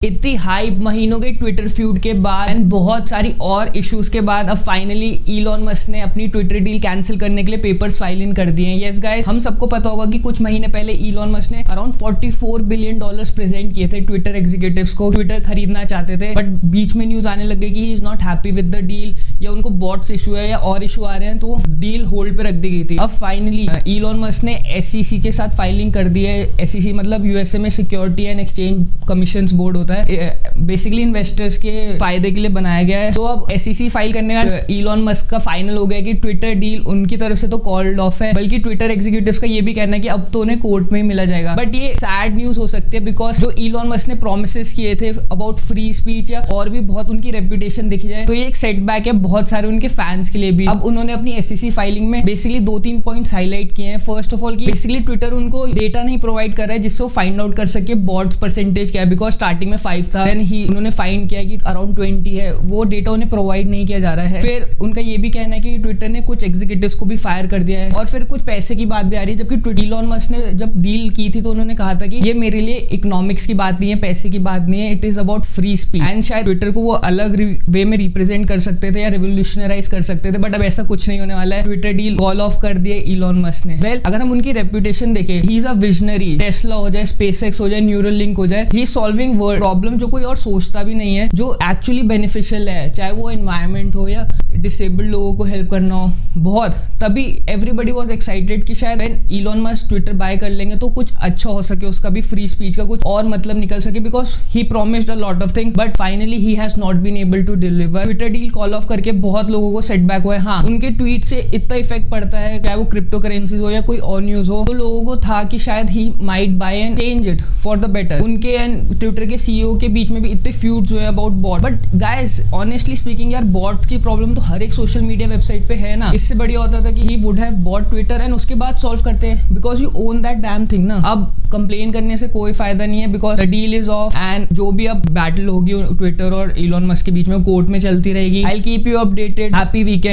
इतनी हाइप महीनों के ट्विटर फ्यूड के बाद एंड बहुत सारी और इश्यूज के बाद अब फाइनली इलॉन मस्क ने अपनी ट्विटर डील कैंसिल करने के लिए पेपर्स फाइल इन कर दिए हैं। यस गाइस, हम सबको पता होगा कि कुछ महीने पहले इलॉन मस्क ने अराउंड $44 बिलियन प्रेजेंट किए थे ट्विटर एग्जीक्यूटिव्स को। ट्विटर खरीदना चाहते थे, बट बीच में न्यूज आने लग गई कि he is not happy with the deal, या उनको बॉट्स इशू है या और इशू आ रहे हैं, तो डील होल्ड पे रख दी गई थी। अब फाइनली इलॉन मस्क ने SEC के साथ फाइलिंग कर दी है। SEC मतलब यूएसए में security and exchange commission board होता है, बेसिकली इन्वेस्टर्स के फायदे के लिए बनाया गया है। तो अब SEC फाइल करने का इलॉन मस्क का फाइनल हो गया कि ट्विटर डील उनकी तरफ से तो कॉल्ड ऑफ है, बल्कि ट्विटर एग्जीक्यूटिव्स का ये भी कहना है कि अब तो उन्हें कोर्ट में ही मिला जाएगा। बट ये सैड न्यूज हो सकती है, बिकॉज जो इलॉन मस्क ने प्रोमिसेस किए थे अबाउट फ्री स्पीच या और भी बहुत उनकी रेपुटेशन देखी जाए तो ये एक सेटबैक है बहुत सारे उनके फैंस के लिए भी। अब उन्होंने अपनी SEC फाइलिंग में बेसिकली 2-3 पॉइंट्स हाईलाइट किए हैं। फर्स्ट ऑफ ऑल कि बेसिकली ट्विटर उनको डेटा नहीं प्रोवाइड कर रहा है जिससे वो फाइंड आउट कर सके बॉट्स परसेंटेज क्या है, बिकॉज स्टार्टिंग में 5 था, देन ही उन्होंने फाइंड किया कि अराउंड 20 है, वो डेटा उन्हें प्रोवाइड नहीं किया जा रहा है। फिर उनका ये भी कहना है कि ट्विटर ने कुछ एग्जीक्यूटिव्स को भी फायर कर दिया है, और फिर कुछ पैसे की बात भी आ रही है। जबकि इलॉन मस्क ने जब डील की थी तो उन्होंने कहा था कि ये मेरे लिए इकोनॉमिक्स की बात नहीं है, पैसे की बात नहीं है, it is about free speech. And शायद ट्विटर को वो अलग वे में रिप्रेजेंट कर सकते थे या रिवोल्यूशनराइज कर सकते थे, बट अब ऐसा कुछ नहीं होने वाला है। ट्विटर डील कॉल ऑफ कर दिए इलॉन मस्क ने। वेल, अगर हम उनकी रेपुटेशन देखें, he is a visionary. Tesla हो जाए, स्पेसएक्स हो जाए, न्यूरलिंक हो जाए, he is solving world problem जो कोई और सोचता भी नहीं है, जो एक्चुअली बेनिफिशियल है, चाहे वो एनवायरमेंट हो या डिसेबल्ड लोगों को हेल्प करना हो। बहुत तभी एवरीबडी वाज एक्साइटेड कि शायद इलॉन मस्क ट्विटर बाय कर लेंगे तो कुछ अच्छा हो सके, उसका भी फ्री स्पीच का कुछ और मतलब निकल सके, because he promised a lot of thing, but finally he has not been able to deliver. Twitter deal call off करके बहुत लोगों को सेटबैक हुआ है। हाँ, उनके ट्वीट से इतना इफेक्ट पड़ता है, चाहे वो क्रिप्टो करेंसीज हो या कोई और न्यूज हो, तो लोगों को था कि शायद he might buy and change it for the better. उनके एंड ट्विटर के CEO के बीच में भी इतने फ्यूड्स हुए about bot. But guys, honestly speaking यार, बॉट की प्रॉब्लम तो हर एक सोशल मीडिया वेबसाइट पे है ना। इससे बढ़िया होता था कि he would have bought Twitter and उसके बाद सॉल्व करते हैं, because you own that damn thing ना। अब कंप्लेन करने से कोई फायदा नहीं है, because the deal is of, and जो भी अब बैटल होगी ट्विटर और इलॉन मस्क के बीच में कोर्ट में चलती रहेगी। I will keep you updated. Happy weekend.